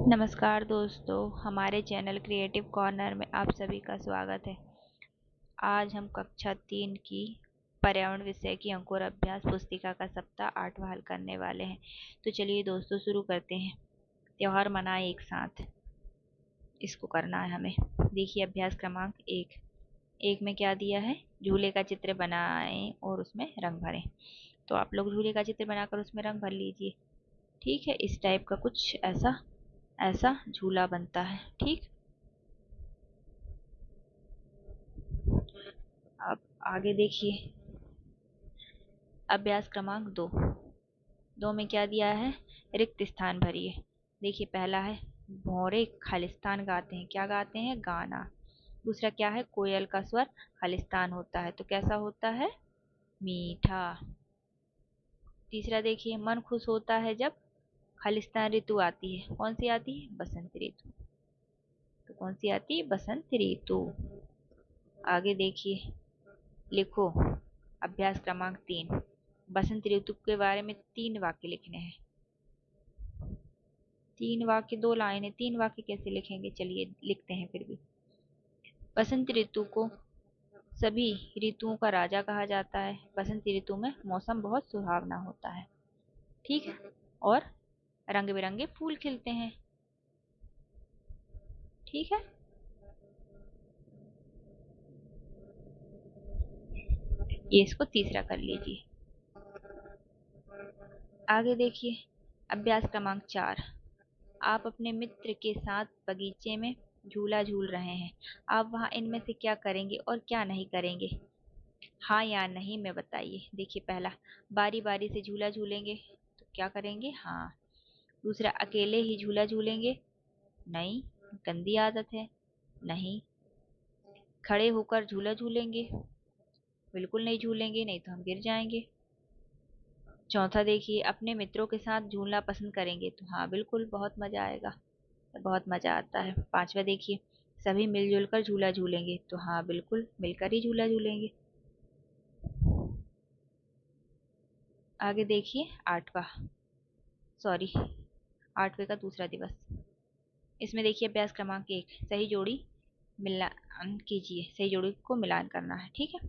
नमस्कार दोस्तों, हमारे चैनल क्रिएटिव कॉर्नर में आप सभी का स्वागत है। आज हम कक्षा 3 की पर्यावरण विषय की अंकुर अभ्यास पुस्तिका का सप्ताह 8वां हल करने वाले हैं। तो चलिए दोस्तों शुरू करते हैं। त्योहार मनाएं एक साथ, इसको करना है हमें। देखिए अभ्यास क्रमांक 1 में क्या दिया है, झूले का चित्र बनाएं और उसमें रंग भरें। तो आप लोग झूले का चित्र बनाकर उसमें रंग भर लीजिए। ठीक है, इस टाइप का कुछ ऐसा ऐसा झूला बनता है। ठीक, अब आगे देखिए अभ्यास क्रमांक 2 में क्या दिया है, रिक्त स्थान भरिए। देखिए पहला है भौरे खालिस्तान गाते हैं, क्या गाते हैं, गाना। दूसरा क्या है, कोयल का स्वर खालिस्तान होता है तो कैसा होता है, मीठा। तीसरा देखिए मन खुश होता है जब खालिस्तान ऋतु आती है, कौन सी आती है, बसंत ऋतु। तो कौन सी आती है, बसंत ऋतु। आगे देखिए लिखो अभ्यास क्रमांक 3, बसंत ऋतु के बारे में 3 वाक्य लिखने हैं। 3 वाक्य, 2 लाइनें, 3 वाक्य कैसे लिखेंगे, चलिए लिखते हैं फिर भी। बसंत ऋतु को सभी ऋतुओं का राजा कहा जाता है। बसंत ऋतु में मौसम बहुत सुहावना होता है, ठीक है, और रंग बिरंगे फूल खिलते हैं। ठीक है, ये इसको तीसरा कर लीजिए। आगे देखिए अभ्यास क्रमांक 4, आप अपने मित्र के साथ बगीचे में झूला झूल रहे हैं। आप वहां इनमें से क्या करेंगे और क्या नहीं करेंगे, हाँ या नहीं में बताइए। देखिए पहला, बारी बारी से झूला झूलेंगे तो क्या करेंगे, हाँ। दूसरा, अकेले ही झूला झूलेंगे, नहीं, गंदी आदत है, नहीं। खड़े होकर झूला झूलेंगे, बिल्कुल नहीं झूलेंगे, नहीं तो हम गिर जाएंगे। चौथा देखिए, अपने मित्रों के साथ झूलना पसंद करेंगे तो हाँ बिल्कुल, बहुत मजा आएगा, बहुत मजा आता है। पांचवा देखिए, सभी मिलजुल कर झूला झूलेंगे तो हाँ बिल्कुल, मिलकर ही झूला झूलेंगे। आगे देखिए आठवां, सॉरी, 8वें का दूसरा दिवस। इसमें देखिए अभ्यास क्रमांक 1, सही जोड़ी मिलान कीजिए, सही जोड़ी को मिलान करना है। ठीक है,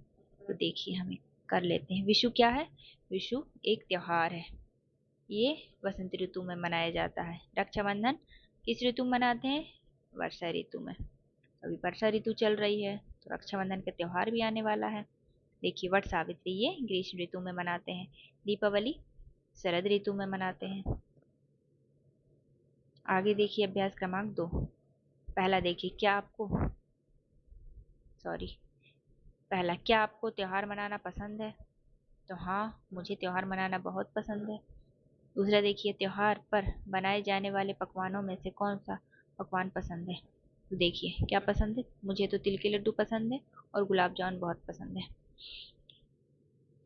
तो देखिए हमें कर लेते हैं। विशु क्या है, विशु एक त्योहार है, ये वसंत ऋतु में मनाया जाता है। रक्षाबंधन किस ऋतु में मनाते हैं, वर्षा ऋतु में। अभी वर्षा ऋतु चल रही है तो रक्षाबंधन का त्योहार भी आने वाला है। देखिए वट सावित्री ये ग्रीष्म ऋतु में मनाते हैं। दीपावली शरद ऋतु में मनाते हैं। आगे देखिए अभ्यास क्रमांक 2, पहला देखिए, क्या आपको, सॉरी, पहला, क्या आपको त्योहार मनाना पसंद है, तो हाँ मुझे त्योहार मनाना बहुत पसंद है। दूसरा देखिए, त्योहार पर बनाए जाने वाले पकवानों में से कौन सा पकवान पसंद है, तो देखिए क्या पसंद है, मुझे तो तिल के लड्डू पसंद है और गुलाब जामुन बहुत पसंद है।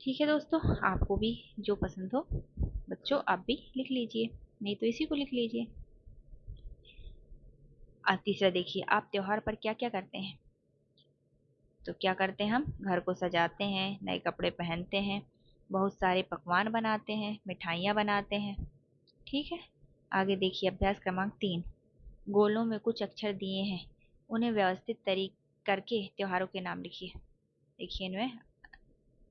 ठीक है दोस्तों, आपको भी जो पसंद हो बच्चों आप भी लिख लीजिए, नहीं तो इसी को लिख लीजिए। तीसरा देखिए, आप त्योहार पर क्या क्या करते हैं, तो क्या करते हैं, हम घर को सजाते हैं, नए कपड़े पहनते हैं, बहुत सारे पकवान बनाते हैं, मिठाइयाँ बनाते हैं। ठीक है, आगे देखिए अभ्यास क्रमांक 3, गोलों में कुछ अक्षर दिए हैं, उन्हें व्यवस्थित तरीके करके त्योहारों के नाम लिखिए। देखिए इनमें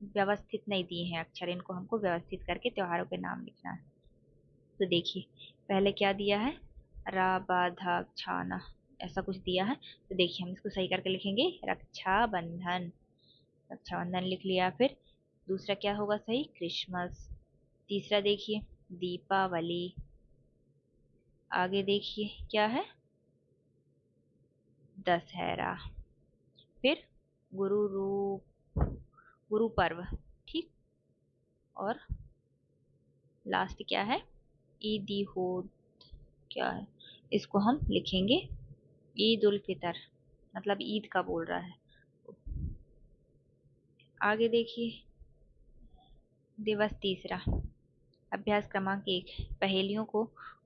व्यवस्थित नहीं दिए हैं अक्षर, इनको हमको व्यवस्थित करके त्योहारों के नाम लिखना है। तो देखिए पहले क्या दिया है, रा बा धा छाना, ऐसा कुछ दिया है। तो देखिए हम इसको सही करके लिखेंगे, रक्षाबंधन। रक्षाबंधन लिख लिया। फिर दूसरा क्या होगा सही, क्रिसमस। तीसरा देखिए दीपावली। आगे देखिए क्या है, दशहरा। फिर गुरु रूप, गुरु पर्व। ठीक, और लास्ट क्या है, ईदी हो, क्या है, इसको हम लिखेंगे ईद उल फितर, मतलब ईद का बोल रहा है। आगे देखिए दिवस तीसरा, अभ्यास क्रमांक 1, पहेलियों को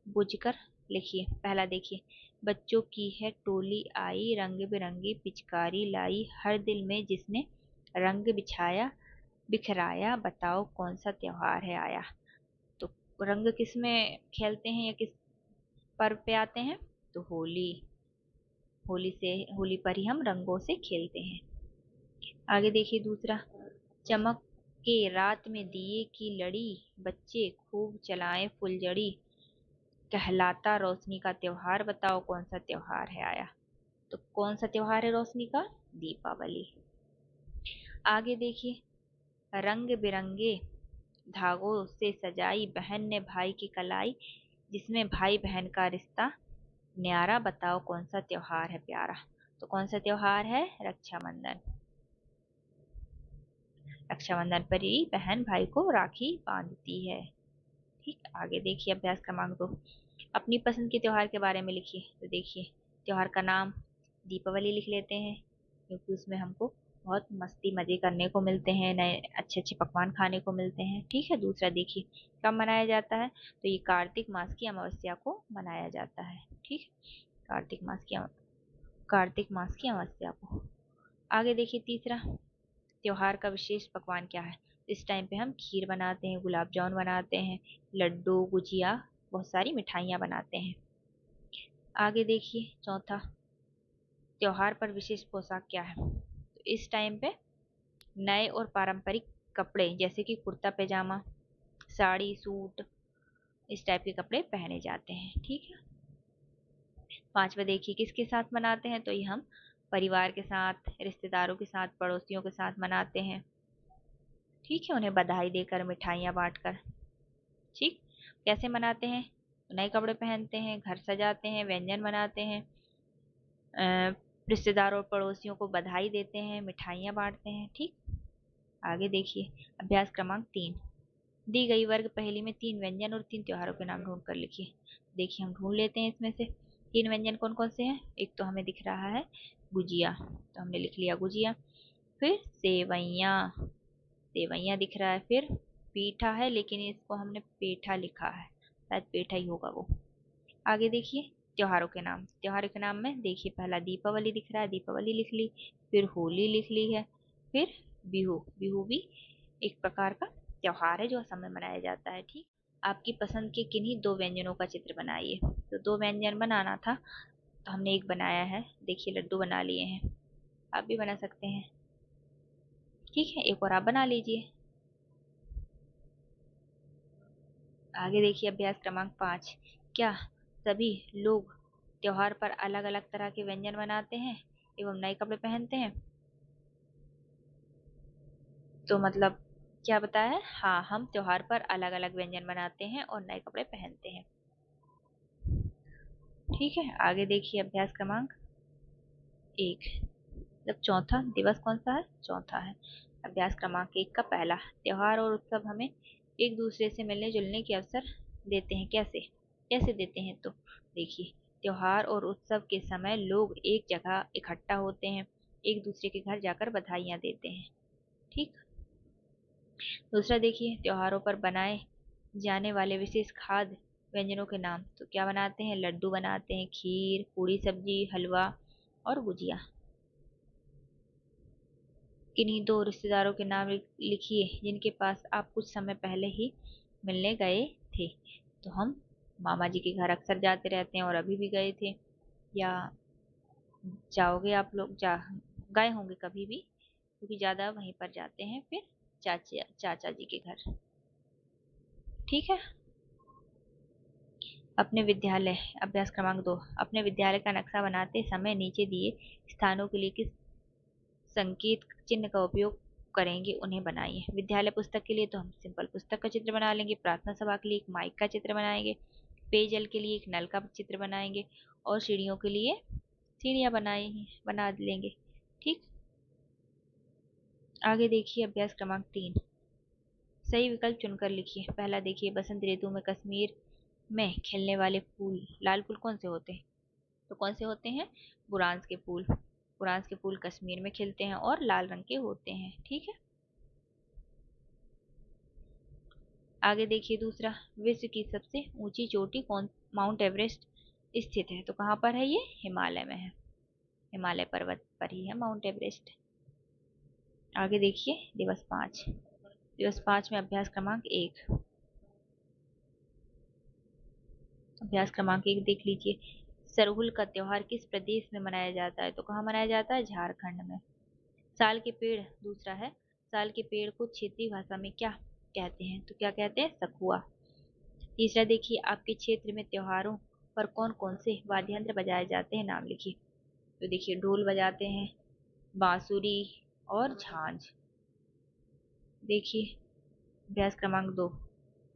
बुझकर लिखिए। पहला देखिए, बच्चों की है टोली आई, रंग बिरंगी पिचकारी लाई, हर दिल में जिसने रंग बिछाया बिखराया, बताओ कौन सा त्योहार है आया। तो रंग किस में खेलते हैं या किस पर्व पे आते हैं, तो होली। होली पर ही हम रंगों से खेलते हैं। आगे देखिए दूसरा, चमक के रात में दिए की लड़ी, बच्चे खूब चलाएं फुलझड़ी, कहलाता रोशनी का त्योहार, बताओ कौन सा त्योहार है आया। तो कौन सा त्योहार है रोशनी का? दीपावली। आगे देखिए, रंग बिरंगे धागों से सजाई बहन ने भाई की कलाई, जिसमें भाई बहन का रिश्ता न्यारा, बताओ कौन सा त्योहार है प्यारा। तो कौन सा त्योहार है? रक्षाबंधन। रक्षाबंधन पर ही बहन भाई को राखी बांधती है। ठीक, आगे देखिए अभ्यास क्रमांक 2, अपनी पसंद के त्योहार के बारे में लिखिए। तो देखिए, त्योहार का नाम दीपावली लिख लेते हैं, क्योंकि उसमें हमको बहुत मस्ती मजे करने को मिलते हैं, नए अच्छे अच्छे पकवान खाने को मिलते हैं। ठीक है, दूसरा देखिए कब मनाया जाता है, तो ये कार्तिक मास की अमावस्या को मनाया जाता है। ठीक है, कार्तिक मास की अमावस्या को। आगे देखिए तीसरा, त्योहार का विशेष पकवान क्या है। इस टाइम पे हम खीर बनाते हैं, गुलाब जामुन बनाते हैं, लड्डू, गुजिया, बहुत सारी मिठाइयाँ बनाते हैं। आगे देखिए चौथा, त्योहार पर विशेष पोशाक क्या है। तो इस टाइम पे नए और पारंपरिक कपड़े जैसे कि कुर्ता पैजामा, साड़ी, सूट, इस टाइप के कपड़े पहने जाते हैं। ठीक है, पांचवा देखिए किसके साथ मनाते हैं, तो ये हम परिवार के साथ, रिश्तेदारों के साथ, पड़ोसियों के साथ मनाते हैं। ठीक है, उन्हें बधाई देकर, मिठाइयाँ बांटकर। ठीक, कैसे मनाते हैं, नए कपड़े पहनते हैं, घर सजाते हैं, व्यंजन बनाते हैं, अ, रिश्तेदारों और पड़ोसियों को बधाई देते हैं, मिठाइयाँ बांटते हैं। ठीक, आगे देखिए अभ्यास क्रमांक 3, दी गई वर्ग पहेली में 3 व्यंजन और 3 त्योहारों के नाम ढूंढ कर लिखिए। देखिए हम ढूंढ लेते हैं इसमें से 3 व्यंजन कौन कौन से हैं। एक तो हमें दिख रहा है गुजिया, तो हमने लिख लिया गुजिया। फिर सेवैया, सेवैया दिख रहा है। फिर पीठा है, लेकिन इसको हमने पेठा लिखा है, शायद पेठा ही होगा वो। आगे देखिए त्योहारों के नाम, त्योहारों के नाम में देखिए पहला दीपावली दिख रहा है, दीपावली लिख ली। फिर होली लिख ली है। फिर बिहू, बिहू भी एक प्रकार का त्योहार है जो असम में मनाया जाता है। ठीक, आपकी पसंद के किन्हीं 2 व्यंजनों का चित्र बनाइए। तो 2 व्यंजन बनाना था, तो हमने एक बनाया है, देखिए लड्डू बना लिए हैं, आप भी बना सकते हैं। ठीक है, एक और आप बना लीजिए। आगे देखिए अभ्यास क्रमांक 5, क्या सभी लोग त्योहार पर अलग अलग तरह के व्यंजन बनाते हैं एवं नए कपड़े पहनते हैं। तो मतलब क्या बताया है, हाँ हम त्योहार पर अलग अलग व्यंजन बनाते हैं और नए कपड़े पहनते हैं। ठीक है, आगे देखिए अभ्यास क्रमांक 1, जब चौथा दिवस कौन सा है, चौथा है। अभ्यास क्रमांक 1 का पहला, त्योहार और उत्सव हमें एक दूसरे से मिलने जुलने के अवसर देते हैं। कैसे, कैसे देते हैं, तो देखिए त्योहार और उत्सव के समय लोग एक जगह इकट्ठा होते हैं, एक दूसरे के घर जाकर बधाइयाँ देते हैं। ठीक, दूसरा देखिए त्योहारों पर बनाए जाने वाले विशेष खाद्य व्यंजनों के नाम। तो क्या बनाते हैं, लड्डू बनाते हैं, खीर, पूड़ी सब्जी, हलवा और गुजिया। किन्हीं 2 रिश्तेदारों के नाम लिखिए जिनके पास आप कुछ समय पहले ही मिलने गए थे। तो हम मामा जी के घर अक्सर जाते रहते हैं और अभी भी गए थे, या जाओगे आप लोग, जा गए होंगे कभी भी, क्योंकि ज्यादा वहीं पर जाते हैं। फिर चाचा जी के घर। ठीक है, अपने विद्यालय, अभ्यास क्रमांक 2, अपने विद्यालय का नक्शा बनाते समय नीचे दिए स्थानों के लिए किस संकेत चिन्ह का उपयोग करेंगे, उन्हें बनाइए। विद्यालय पुस्तक के लिए तो हम सिंपल पुस्तक का चित्र बना लेंगे, प्रार्थना सभा के लिए एक माइक का चित्र बनाएंगे, पेयजल के लिए एक नल का चित्र बनाएंगे, और सीढ़ियों के लिए सीढ़ियां बना लेंगे। ठीक, आगे देखिए अभ्यास क्रमांक 3, सही विकल्प चुनकर लिखिए। पहला देखिए, बसंत ऋतु में कश्मीर में खिलने वाले फूल, लाल फूल कौन से होते हैं, तो कौन से होते हैं, बुरांस के फूल। बुरांस के फूल कश्मीर में खिलते हैं और लाल रंग के होते हैं। ठीक है, आगे देखिए दूसरा, विश्व की सबसे ऊंची चोटी कौन, माउंट एवरेस्ट स्थित है। तो कहाँ पर है ये, हिमालय में है, हिमालय पर्वत पर ही है माउंट एवरेस्ट। आगे देखिए दिवस 5, दिवस 5 में अभ्यास क्रमांक 1, अभ्यास क्रमांक 1 देख लीजिए। सरहुल का त्योहार किस प्रदेश में मनाया जाता है? तो कहाँ मनाया जाता है? झारखंड में। साल के पेड़, दूसरा है, साल के पेड़ को क्षेत्रीय भाषा में क्या कहते हैं? तो क्या कहते हैं? सखुआ। तीसरा देखिए, आपके क्षेत्र में त्योहारों पर कौन कौन से वाद्य यंत्र बजाए जाते हैं? नाम लिखिए। तो देखिए, ढोल बजाते हैं, बांसुरी और झांझ। देखिए अभ्यास क्रमांक 2,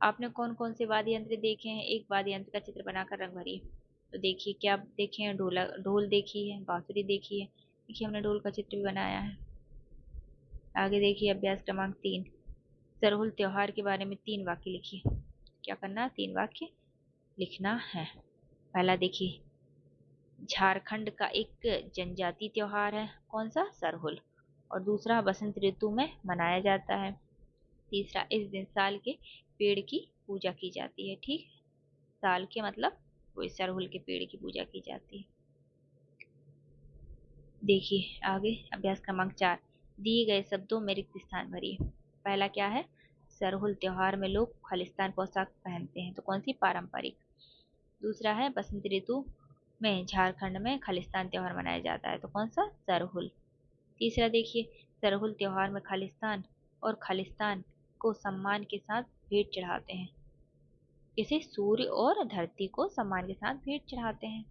आपने कौन कौन से वाद्य यंत्र देखे हैं? एक वाद्य यंत्र का चित्र बनाकर रंग भरिए। तो देखिए, क्या देखे हैं? ढोल देखी है, बांसुरी देखी है। देखिए, हमने ढोल का चित्र भी बनाया है। आगे देखिए अभ्यास क्रमांक 3, सरहुल त्योहार के बारे में 3 वाक्य लिखिए। क्या करना है? 3 वाक्य लिखना है। पहला देखिए, झारखंड का एक जनजातीय त्योहार है, कौन सा? सरहुल। और दूसरा, बसंत ऋतु में मनाया जाता है। तीसरा, इस दिन साल के पेड़ की पूजा की जाती है। ठीक, साल के मतलब कोई सरहुल के पेड़ की पूजा की जाती है। देखिए आगे अभ्यास क्रमांक 4, दिए गए शब्दों में रिक्त स्थान भरिए। पहला क्या है? सरहुल त्योहार में लोग खालिस्तान पोशाक पहनते हैं, तो कौन सी? पारंपरिक। दूसरा है, बसंत ऋतु में झारखंड में खालिस्तान त्योहार मनाया जाता है, तो कौन सा? सरहुल। तीसरा देखिए, सरहुल त्योहार में खालिस्तान और खालिस्तान को सम्मान के साथ भेंट चढ़ाते हैं। इसे सूर्य और धरती को सम्मान के साथ भेंट चढ़ाते हैं।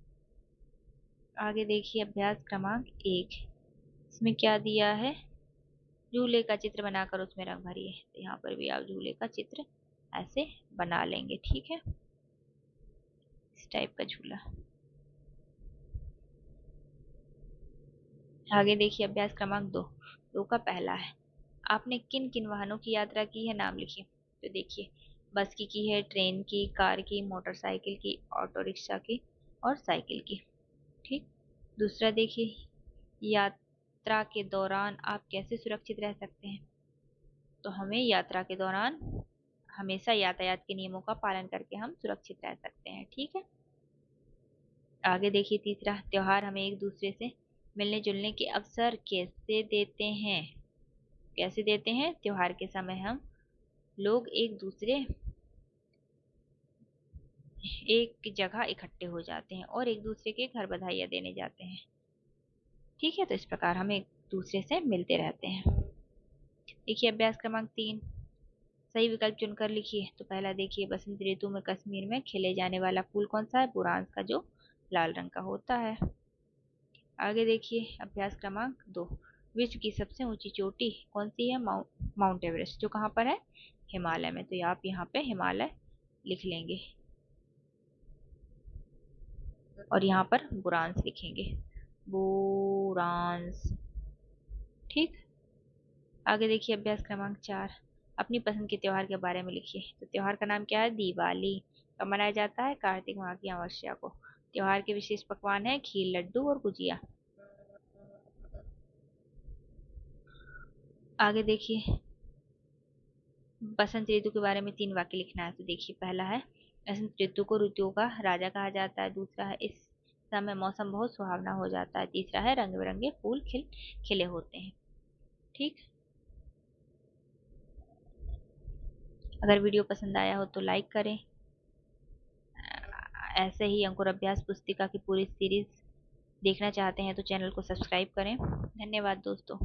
आगे देखिए अभ्यास क्रमांक 1, इसमें क्या दिया है? झूले का चित्र बनाकर उसमें रंग भरिए। तो यहाँ पर भी आप झूले का चित्र ऐसे बना लेंगे। ठीक है, इस टाइप का झूला। आगे देखिए अभ्यास क्रमांक 2, 2 का पहला है, आपने किन किन वाहनों की यात्रा की है? नाम लिखिए। तो देखिए, बस की है, ट्रेन की, कार की, मोटरसाइकिल की, ऑटो रिक्शा की और साइकिल की। ठीक। दूसरा देखिए, यात्रा के दौरान आप कैसे सुरक्षित रह सकते हैं? तो हमें यात्रा के दौरान हमेशा यातायात के नियमों का पालन करके हम सुरक्षित रह सकते हैं। ठीक है। आगे देखिए तीसरा, त्योहार हमें एक दूसरे से मिलने जुलने के अवसर कैसे देते हैं? कैसे देते हैं? त्योहार के समय हम लोग एक जगह इकट्ठे हो जाते हैं और एक दूसरे के घर बधाइयाँ देने जाते हैं। ठीक है, तो इस प्रकार हम एक दूसरे से मिलते रहते हैं। देखिए अभ्यास क्रमांक 3, सही विकल्प चुनकर लिखिए। तो पहला देखिए, बसंत ऋतु में कश्मीर में खिले जाने वाला फूल कौन सा है? बुरांस का, जो लाल रंग का होता है। आगे देखिए अभ्यास क्रमांक 2, विश्व की सबसे ऊंची चोटी कौन सी है? माउंट एवरेस्ट, जो कहाँ पर है? हिमालय में। तो आप यहाँ पे हिमालय लिख लेंगे और यहाँ पर बुरांस लिखेंगे, बुरांस। ठीक। आगे देखिए अभ्यास क्रमांक 4, अपनी पसंद के त्योहार के बारे में लिखिए। तो त्योहार का नाम क्या है? दिवाली। कब मनाया जाता है? कार्तिक माह की अमावस्या को। त्योहार के विशेष पकवान है खीर, लड्डू और गुजिया। आगे देखिए, बसंत ऋतु के बारे में 3 वाक्य लिखना है। तो देखिए पहला है, बसंत ऋतु को ऋतुओं का राजा कहा जाता है। दूसरा है, इस समय मौसम बहुत सुहावना हो जाता है। तीसरा है, रंग बिरंगे फूल खिले होते हैं। ठीक। अगर वीडियो पसंद आया हो तो लाइक करें। ऐसे ही अंकुर अभ्यास पुस्तिका की पूरी सीरीज देखना चाहते हैं तो चैनल को सब्सक्राइब करें। धन्यवाद दोस्तों।